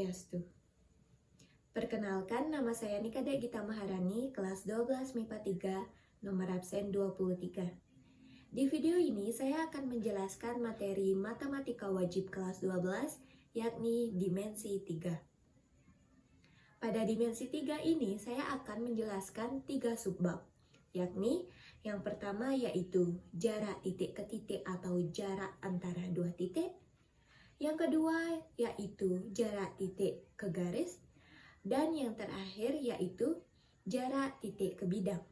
Swastiastu. Perkenalkan, nama saya Nikade Gita Maharani, kelas 12 MIPA 3, nomor absen 23. Di video ini saya akan menjelaskan materi matematika wajib kelas 12, yakni dimensi 3. Pada dimensi 3 ini saya akan menjelaskan 3 subbab, yakni yang pertama yaitu jarak titik ke titik atau jarak antara dua titik. Yang kedua yaitu jarak titik ke garis. Dan yang terakhir yaitu jarak titik ke bidang.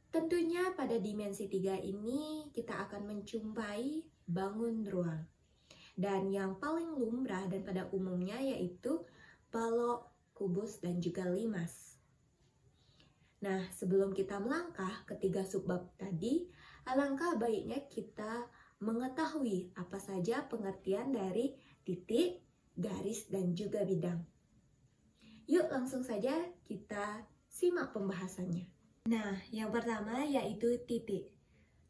Tentunya pada dimensi 3 ini kita akan menjumpai bangun ruang. Dan yang paling lumrah dan pada umumnya yaitu balok, kubus, dan juga limas. Nah, sebelum kita melangkah ke 3 subbab tadi, alangkah baiknya kita mengetahui apa saja pengertian dari titik, garis, dan juga bidang. Yuk langsung saja kita simak pembahasannya. Nah, yang pertama yaitu titik.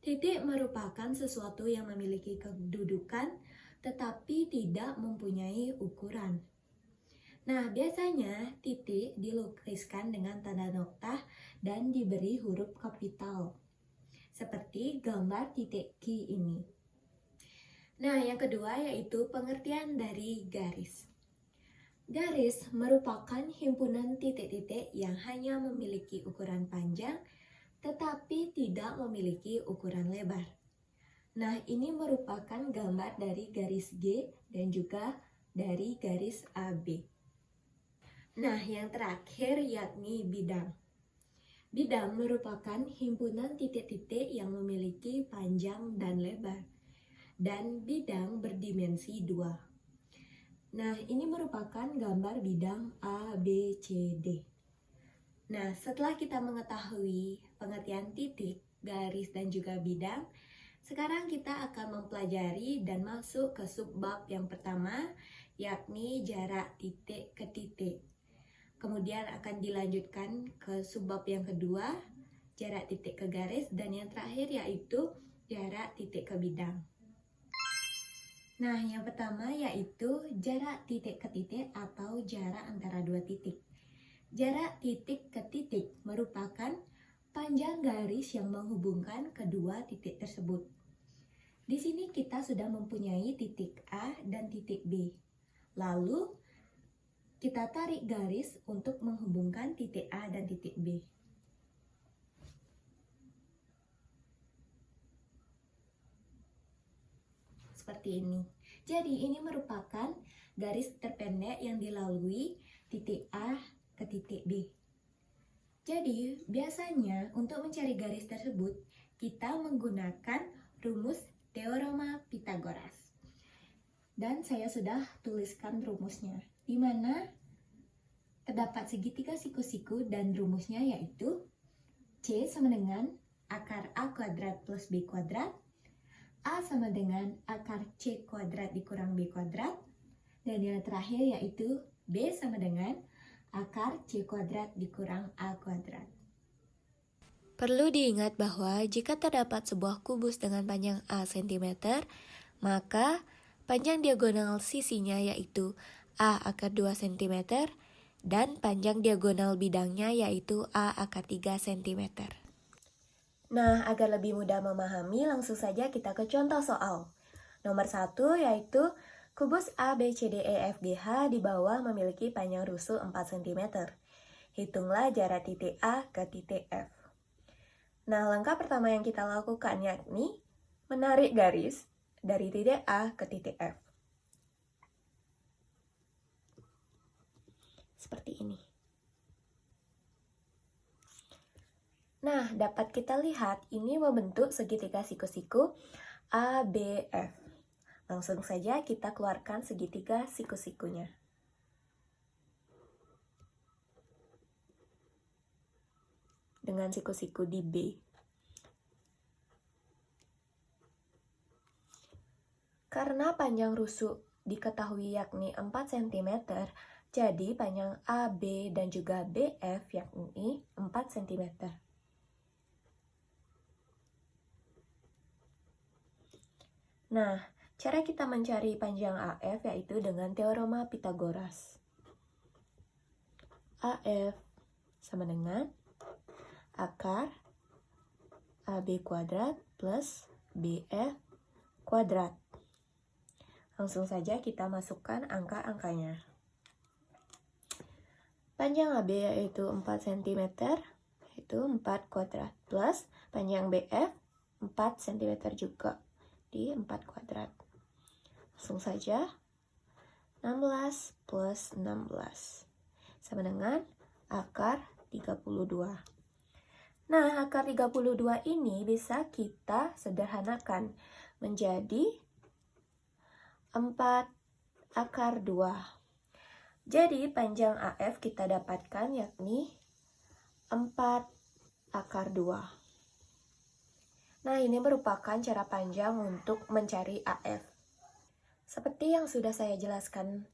Titik merupakan sesuatu yang memiliki kedudukan tetapi tidak mempunyai ukuran. Nah, biasanya titik dilukiskan dengan tanda noktah dan diberi huruf kapital. Seperti gambar titik Q ini. Nah, yang kedua yaitu pengertian dari garis. Garis merupakan himpunan titik-titik yang hanya memiliki ukuran panjang tetapi tidak memiliki ukuran lebar. Nah, ini merupakan gambar dari garis G dan juga dari garis AB. Nah, yang terakhir yakni bidang. Bidang merupakan himpunan titik-titik yang memiliki panjang dan lebar. Dan bidang berdimensi 2. Nah, ini merupakan gambar bidang A, B, C, D. Nah, setelah kita mengetahui pengertian titik, garis, dan juga bidang, sekarang kita akan mempelajari dan masuk ke subbab yang pertama, yakni jarak titik ke titik. Kemudian akan dilanjutkan ke subbab yang kedua, jarak titik ke garis, dan yang terakhir yaitu jarak titik ke bidang. Nah, yang pertama yaitu jarak titik ke titik atau jarak antara dua titik. Jarak titik ke titik merupakan panjang garis yang menghubungkan kedua titik tersebut. Di sini kita sudah mempunyai titik A dan titik B. Lalu, kita tarik garis untuk menghubungkan titik A dan titik B. Seperti ini. Jadi ini merupakan garis terpendek yang dilalui titik A ke titik B. Jadi biasanya untuk mencari garis tersebut kita menggunakan rumus teorema Pythagoras. Dan saya sudah tuliskan rumusnya, di mana terdapat segitiga siku-siku dan rumusnya yaitu C sama dengan akar A kuadrat plus B kuadrat, A sama dengan akar C kuadrat dikurang B kuadrat, dan yang terakhir yaitu B sama dengan akar C kuadrat dikurang A kuadrat. Perlu diingat bahwa jika terdapat sebuah kubus dengan panjang A cm, maka panjang diagonal sisinya yaitu A akar 2 cm, dan panjang diagonal bidangnya yaitu A akar 3 cm. Nah, agar lebih mudah memahami, langsung saja kita ke contoh soal. Nomor 1 yaitu kubus A, B, C, D, E, F, G, H di bawah memiliki panjang rusuh 4 cm. Hitunglah jarak titik A ke titik F. Nah, langkah pertama yang kita lakukan yakni menarik garis dari titik A ke titik F. Seperti ini. Nah, dapat kita lihat ini membentuk segitiga siku-siku ABF. Langsung saja kita keluarkan segitiga siku-sikunya. Dengan siku-siku di B. Karena panjang rusuk diketahui yakni 4 cm, jadi panjang AB dan juga BF yakni 4 cm. Nah, Cara kita mencari panjang AF yaitu dengan teorema Pythagoras. AF sama dengan akar AB kuadrat plus BF kuadrat. Langsung saja kita masukkan angka-angkanya. Panjang AB yaitu 4 cm, yaitu 4 kuadrat, plus panjang BF 4 cm juga, di 4 kuadrat. Langsung saja, 16 plus 16, sama dengan akar 32. Nah, akar 32 ini bisa kita sederhanakan menjadi 4 akar 2. Jadi, panjang AF kita dapatkan yakni 4 akar 2. Nah, ini merupakan cara panjang untuk mencari AF. Seperti yang sudah saya jelaskan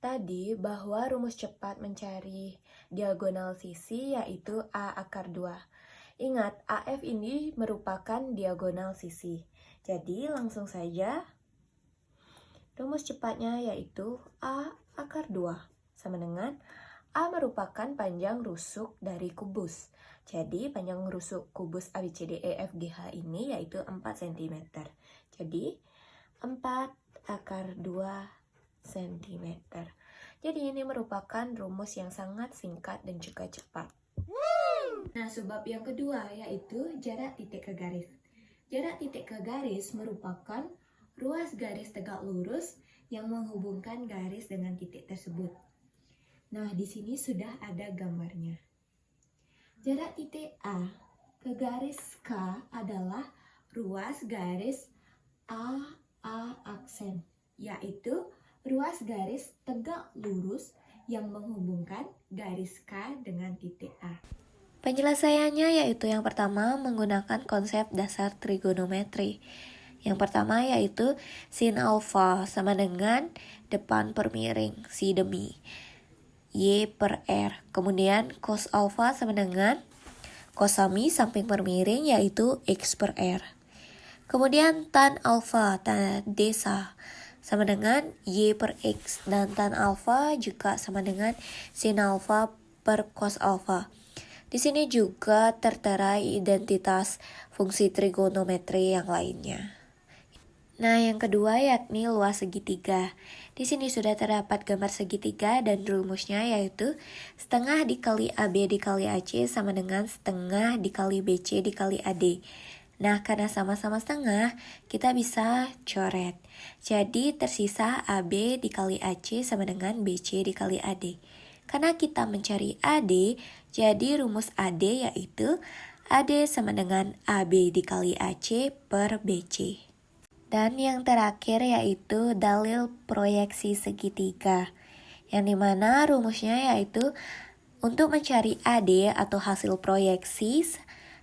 tadi, bahwa rumus cepat mencari diagonal sisi yaitu A akar 2. Ingat, AF ini merupakan diagonal sisi. Jadi, langsung saja rumus cepatnya yaitu A akar 2 sama dengan A merupakan panjang rusuk dari kubus. Jadi panjang rusuk kubus ABCDEFGH ini yaitu 4 cm. Jadi 4 akar 2 cm. Jadi ini merupakan rumus yang sangat singkat dan juga cepat. Nah, sebab yang kedua yaitu jarak titik ke garis. Jarak titik ke garis merupakan ruas garis tegak lurus yang menghubungkan garis dengan titik tersebut. Nah, di sini sudah ada gambarnya. Jarak titik A ke garis K adalah ruas garis A aksen, yaitu ruas garis tegak lurus yang menghubungkan garis K dengan titik A. Penjelasannya yaitu yang pertama menggunakan konsep dasar trigonometri. Yang pertama yaitu sin alfa sama dengan depan per miring, si demi, Y per R. Kemudian cos alfa sama dengan cosami samping per miring yaitu X per R. Kemudian tan alfa, tan desa sama dengan Y per X. Dan tan alfa juga sama dengan sin alfa per cos alfa. Di sini juga tertera identitas fungsi trigonometri yang lainnya. Nah, yang kedua yakni luas segitiga. Di sini sudah terdapat gambar segitiga dan rumusnya yaitu setengah dikali AB dikali AC sama dengan setengah dikali BC dikali AD. Nah, karena sama-sama setengah, kita bisa coret. Jadi, tersisa AB dikali AC sama dengan BC dikali AD. Karena kita mencari AD, jadi rumus AD yaitu AD sama dengan AB dikali AC per BC. Dan yang terakhir yaitu dalil proyeksi segitiga, yang dimana rumusnya yaitu untuk mencari AD atau hasil proyeksi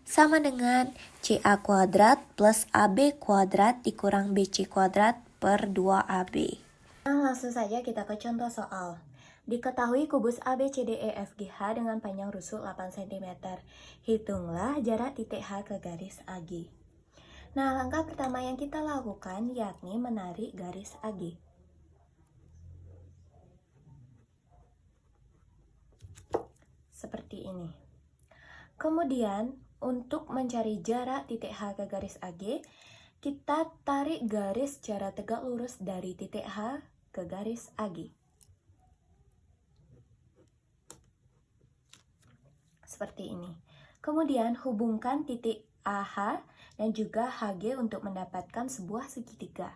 sama dengan CA kuadrat plus AB kuadrat dikurang BC kuadrat per 2AB. Nah, langsung saja kita ke contoh soal. Diketahui kubus ABCDEFGH dengan panjang rusuk 8 cm. Hitunglah jarak titik H ke garis AG. Nah, langkah pertama yang kita lakukan yakni menarik garis AG. Seperti ini. Kemudian, untuk mencari jarak titik H ke garis AG, kita tarik garis secara tegak lurus dari titik H ke garis AG. Seperti ini. Kemudian, hubungkan titik AH dan juga HG untuk mendapatkan sebuah segitiga.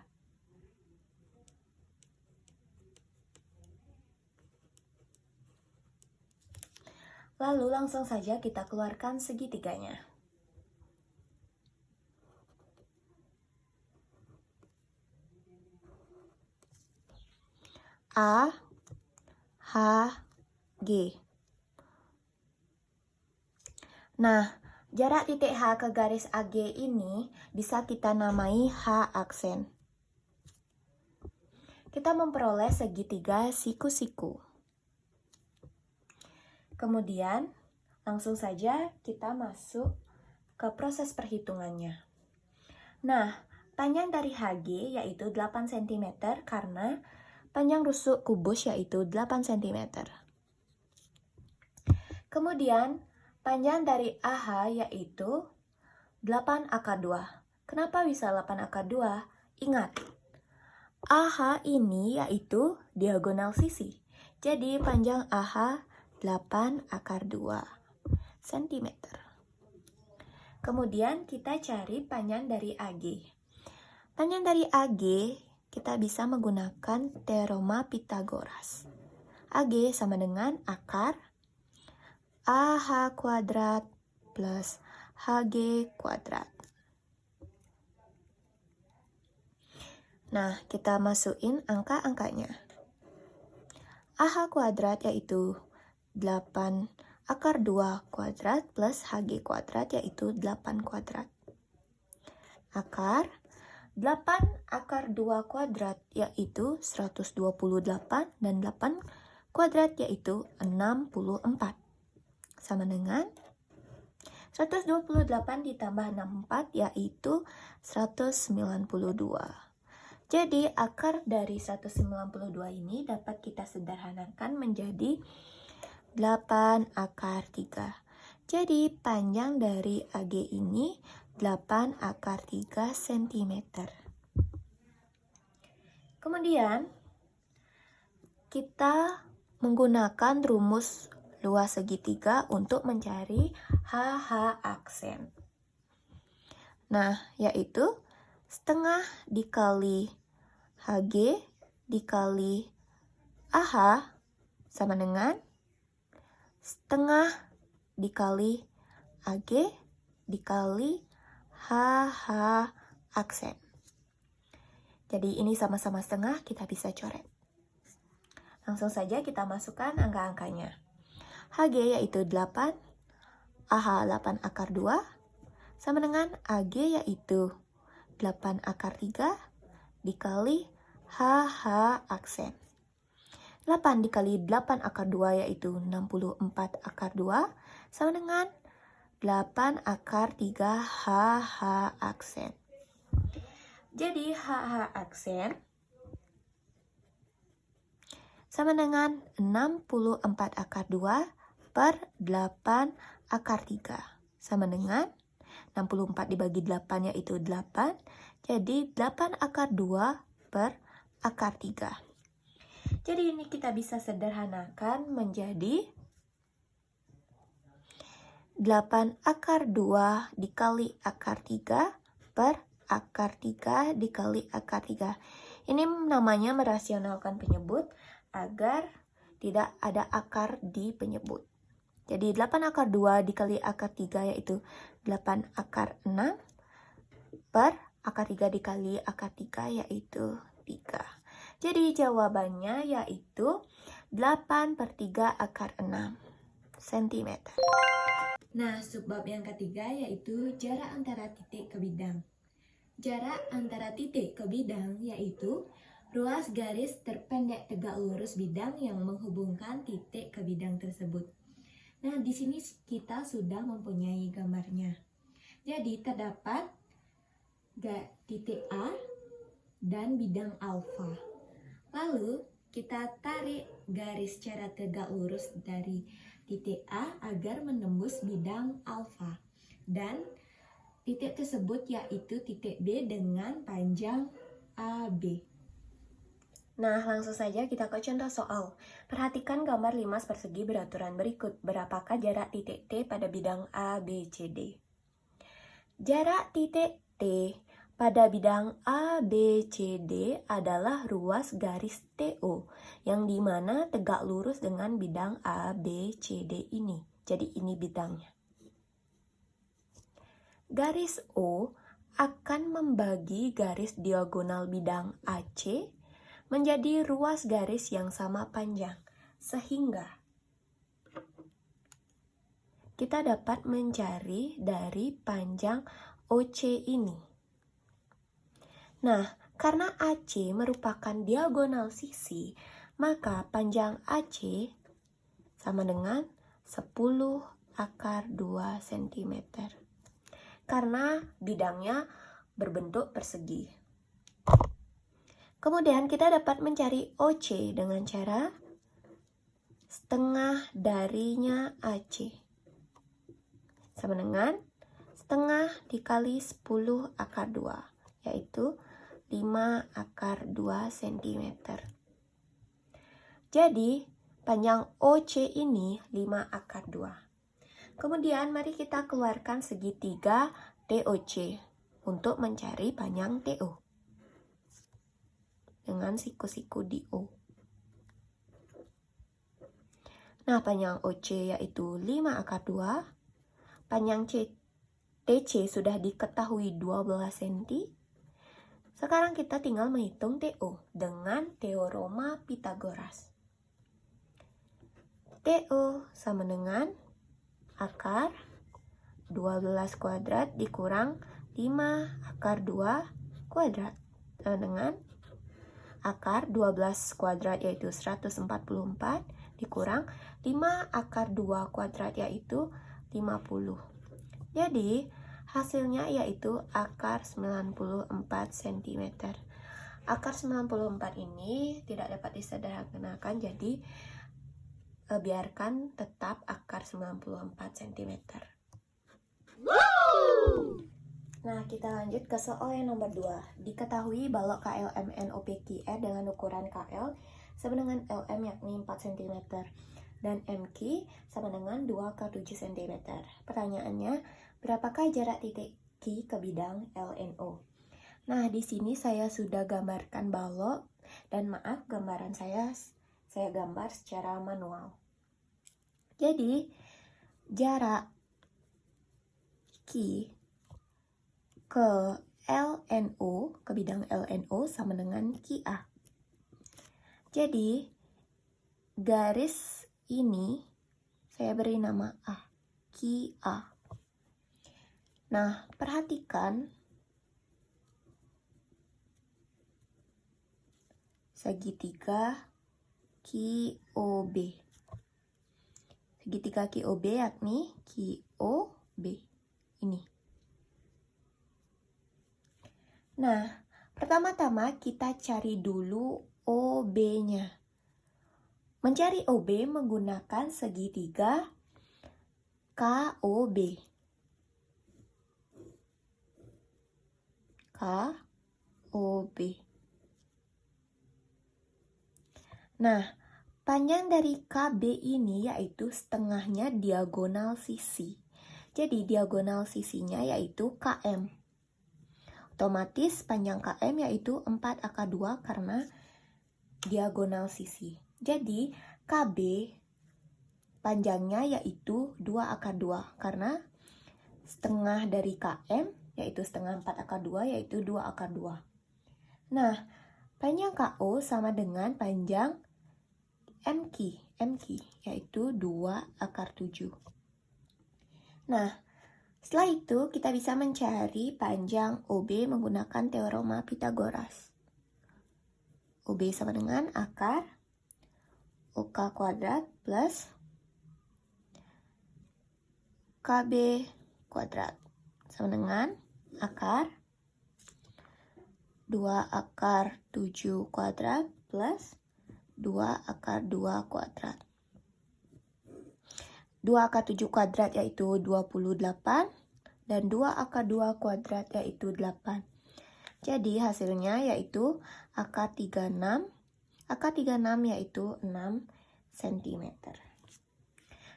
Lalu langsung saja kita keluarkan segitiganya. A, H, G. Nah, jarak titik H ke garis AG ini bisa kita namai H aksen. Kita memperoleh segitiga siku-siku. Kemudian, langsung saja kita masuk ke proses perhitungannya. Nah, panjang dari HG yaitu 8 cm karena panjang rusuk kubus yaitu 8 cm. Kemudian panjang dari AH yaitu 8 akar 2. Kenapa bisa 8 akar 2? Ingat, AH ini yaitu diagonal sisi. Jadi panjang AH 8 akar 2 cm. Kemudian kita cari panjang dari AG. Panjang dari AG kita bisa menggunakan teorema Pythagoras. AG sama dengan akar AH kuadrat plus HG kuadrat. Nah, kita masukin angka-angkanya. AH kuadrat yaitu 8 akar 2 kuadrat plus HG kuadrat yaitu 8 kuadrat. Akar 8 akar 2 kuadrat yaitu 128 dan 8 kuadrat yaitu 64. Sama dengan 128 ditambah 64 yaitu 192. Jadi akar dari 192 ini dapat kita sederhanakan menjadi 8 akar 3. Jadi panjang dari AG ini 8 akar 3 cm. Kemudian kita menggunakan rumus luas segitiga untuk mencari HH aksen. Nah, yaitu setengah dikali HG dikali AH sama dengan setengah dikali AG dikali HH aksen. Jadi ini sama-sama setengah, kita bisa coret. Langsung saja kita masukkan angka-angkanya. HG yaitu 8, AH 8 akar 2, sama dengan AG yaitu 8 akar 3 dikali HH aksen. 8 dikali 8 akar 2 yaitu 64 akar 2 sama dengan 8 akar 3 HH aksen. Jadi HH aksen sama dengan 64 akar 2 per 8 akar 3 sama dengan 64 dibagi 8 yaitu 8. Jadi 8 akar 2 per akar 3. Jadi ini kita bisa sederhanakan menjadi 8 akar 2 dikali akar 3 per akar 3 dikali akar 3. Ini namanya merasionalkan penyebut agar tidak ada akar di penyebut. Jadi 8 akar 2 dikali akar 3 yaitu 8 akar 6 per akar 3 dikali akar 3 yaitu 3. Jadi jawabannya yaitu 8 per 3 akar 6 cm. Nah, subbab yang ketiga yaitu jarak antara titik ke bidang. Jarak antara titik ke bidang yaitu ruas garis terpendek tegak lurus bidang yang menghubungkan titik ke bidang tersebut. Nah, di sini kita sudah mempunyai gambarnya. Jadi terdapat titik A dan bidang alfa. Lalu kita tarik garis secara tegak lurus dari titik A agar menembus bidang alfa. Dan titik tersebut yaitu titik B dengan panjang AB. Nah, langsung saja kita ke contoh soal. Perhatikan gambar 5 persegi beraturan berikut. Berapakah jarak titik T pada bidang A, B, C, D? Jarak titik T pada bidang A, B, C, D adalah ruas garis TO, yang dimana tegak lurus dengan bidang A, B, C, D ini. Jadi ini bidangnya. Garis O akan membagi garis diagonal bidang AC menjadi ruas garis yang sama panjang, sehingga kita dapat mencari dari panjang OC ini. Nah, karena AC merupakan diagonal sisi, maka panjang AC sama dengan 10 akar 2 cm. Karena bidangnya berbentuk persegi. Kemudian kita dapat mencari OC dengan cara setengah darinya AC. Sama dengan setengah dikali 10 akar 2, yaitu 5 akar 2 cm. Jadi, panjang OC ini 5 akar 2. Kemudian, mari kita keluarkan segitiga TOC untuk mencari panjang TO dengan siku-siku di O. Nah, panjang OC yaitu 5 akar 2. Panjang TC sudah diketahui 12 cm. Sekarang kita tinggal menghitung TO dengan teorema Pythagoras. TO sama dengan akar 12 kuadrat dikurang 5 akar 2 kuadrat. Dengan akar 12 kuadrat yaitu 144 dikurang 5 akar 2 kuadrat yaitu 50. Jadi hasilnya yaitu akar 94 cm. Akar 94 ini tidak dapat disederhanakan, jadi biarkan tetap akar 94 cm. Nah, kita lanjut ke soal yang nomor 2. Diketahui balok KLMN OPQR dengan ukuran KL sama dengan LM yakni 4 cm dan MQ sama dengan 2/7 cm. Pertanyaannya, berapakah jarak titik Q ke bidang LNO? Nah, di sini saya sudah gambarkan balok dan maaf gambaran saya gambar secara manual. Jadi, jarak Q ke LNO, ke bidang LNO sama dengan QA. Jadi, garis ini saya beri nama A, QA. Nah, perhatikan segitiga QOB. Segitiga QOB yakni QOB ini. Nah, pertama-tama kita cari dulu OB-nya. Mencari OB menggunakan segitiga KOB. KOB. Nah, panjang dari KB ini yaitu setengahnya diagonal sisi. Jadi diagonal sisinya yaitu KM. Otomatis panjang KM yaitu 4 akar 2 karena diagonal sisi. Jadi KB panjangnya yaitu 2 akar 2 karena setengah dari KM yaitu setengah 4 akar 2 yaitu 2 akar 2. Nah, panjang KO sama dengan panjang MQ yaitu 2 akar 7. Nah, setelah itu kita bisa mencari panjang OB menggunakan teorema Pythagoras. OB sama dengan akar OK kuadrat plus KB kuadrat sama dengan akar 2 akar 7 kuadrat plus 2 akar 2 kuadrat. 2 akar 7 kuadrat yaitu 28 dan 2 akar 2 kuadrat yaitu 8. Jadi hasilnya yaitu akar 36. Akar 36 yaitu 6 cm.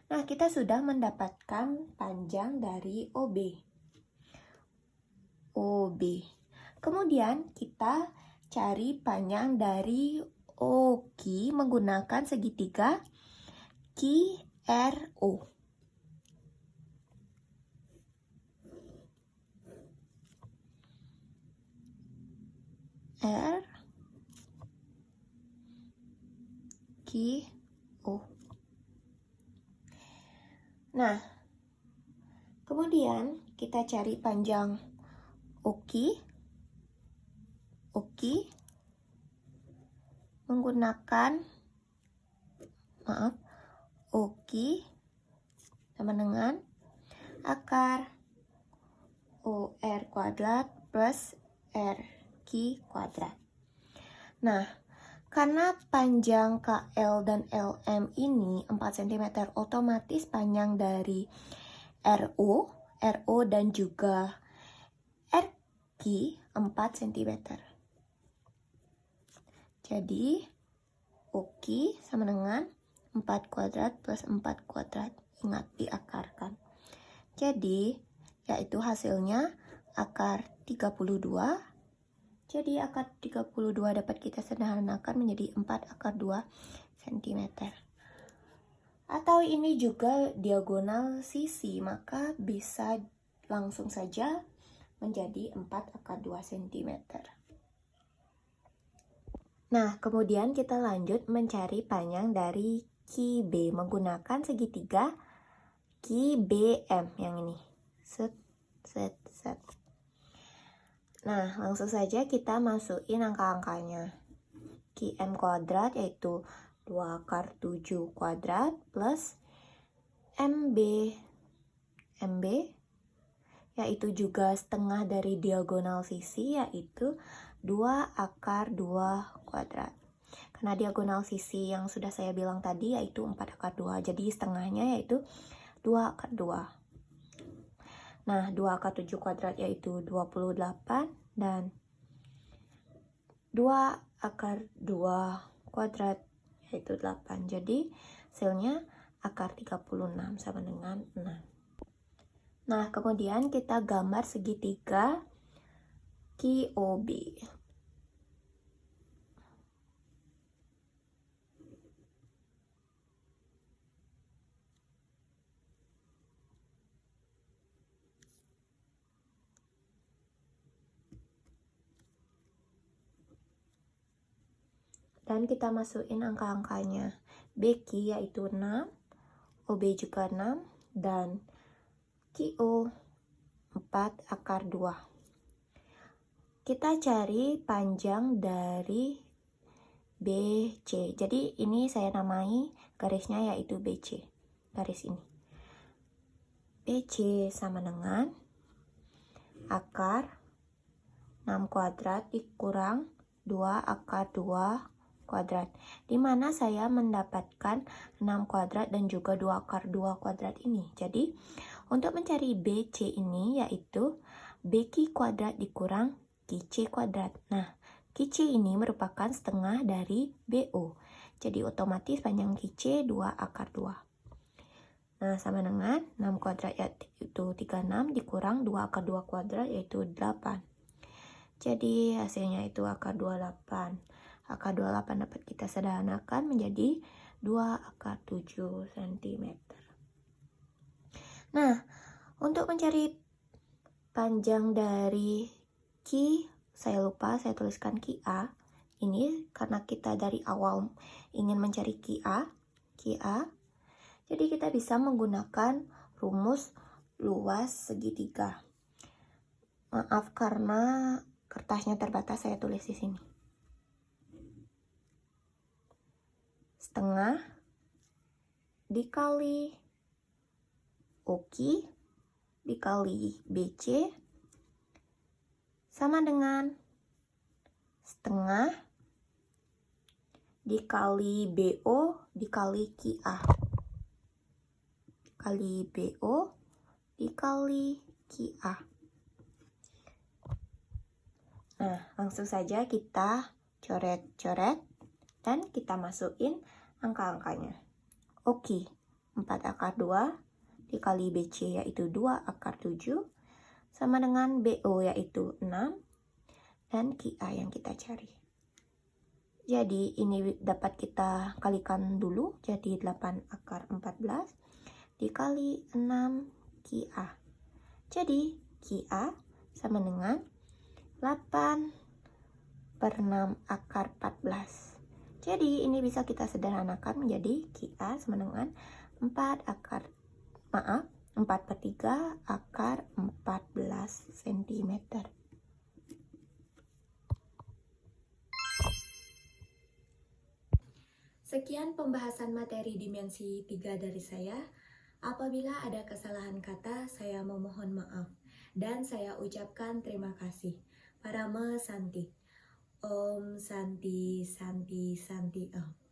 Nah, kita sudah mendapatkan panjang dari OB. Kemudian kita cari panjang dari OQ menggunakan segitiga QRO. RQO. Nah, kemudian kita cari panjang OQ menggunakan OQ sama dengan akar OR kuadrat plus RQ kuadrat. Nah, karena panjang KL dan LM ini 4 cm, otomatis panjang dari RO dan juga RQ 4 cm. Jadi, OK sama dengan 4 kuadrat plus 4 kuadrat. Ingat, diakarkan. Jadi, yaitu hasilnya akar 32. Jadi, akar 32 dapat kita sederhanakan menjadi 4 akar 2 cm. Atau ini juga diagonal sisi, maka bisa langsung saja menjadi 4 akar 2 cm. Nah, kemudian kita lanjut mencari panjang dari QB menggunakan segitiga QBM yang ini. Set. Nah, langsung saja kita masukin angka-angkanya. QM kuadrat yaitu 2 akar 7 kuadrat plus MB yaitu juga setengah dari diagonal sisi yaitu 2 akar 2 kuadrat. Karena diagonal sisi yang sudah saya bilang tadi yaitu 4 akar 2. Jadi setengahnya yaitu 2 akar 2. Nah, 2 akar 7 kuadrat yaitu 28 dan 2 akar 2 kuadrat yaitu 8. Jadi hasilnya akar 36 sama dengan 6. Nah, kemudian kita gambar segitiga QOB. Dan kita masukin angka-angkanya. BQ yaitu 6, OB juga 6, dan QO 4 akar 2. Kita cari panjang dari BC. Jadi ini saya namai garisnya yaitu BC. Garis ini. BC sama dengan akar 6 kuadrat dikurang 2 akar 2 kuadrat. Di mana saya mendapatkan 6 kuadrat dan juga 2 akar 2 kuadrat ini. Jadi, untuk mencari BC ini yaitu BQ kuadrat dikurang QC kuadrat. Nah, QC ini merupakan setengah dari BO. Jadi, otomatis panjang QC 2 akar 2. Nah, sama dengan 6 kuadrat yaitu 36 dikurang 2 akar 2 kuadrat yaitu 8. Jadi, hasilnya itu akar 28. Akar 28 dapat kita sederhanakan menjadi 2 akar 7 cm. Nah, untuk mencari panjang dari Q, saya lupa saya tuliskan QA. Ini karena kita dari awal ingin mencari QA. Jadi kita bisa menggunakan rumus luas segitiga. Maaf karena kertasnya terbatas, saya tulis di sini. Setengah dikali OQ dikali BC sama dengan setengah dikali BO dikali QA kali BO dikali QA. Nah, langsung saja kita coret-coret dan kita masukin angka-angkanya. Oke, 4 akar 2 dikali BC yaitu 2 akar 7 sama dengan BO yaitu 6 dan QA yang kita cari. Jadi ini dapat kita kalikan dulu jadi 8 akar 14 dikali 6 QA. Jadi QA sama dengan 8 per 6 akar 14. Jadi ini bisa kita sederhanakan menjadi QA sama dengan 4 per 3 akar 14 cm. Sekian pembahasan materi dimensi 3 dari saya. Apabila ada kesalahan kata, saya memohon maaf. Dan saya ucapkan terima kasih. Parama Santi. Om Santi Santi Santi Om.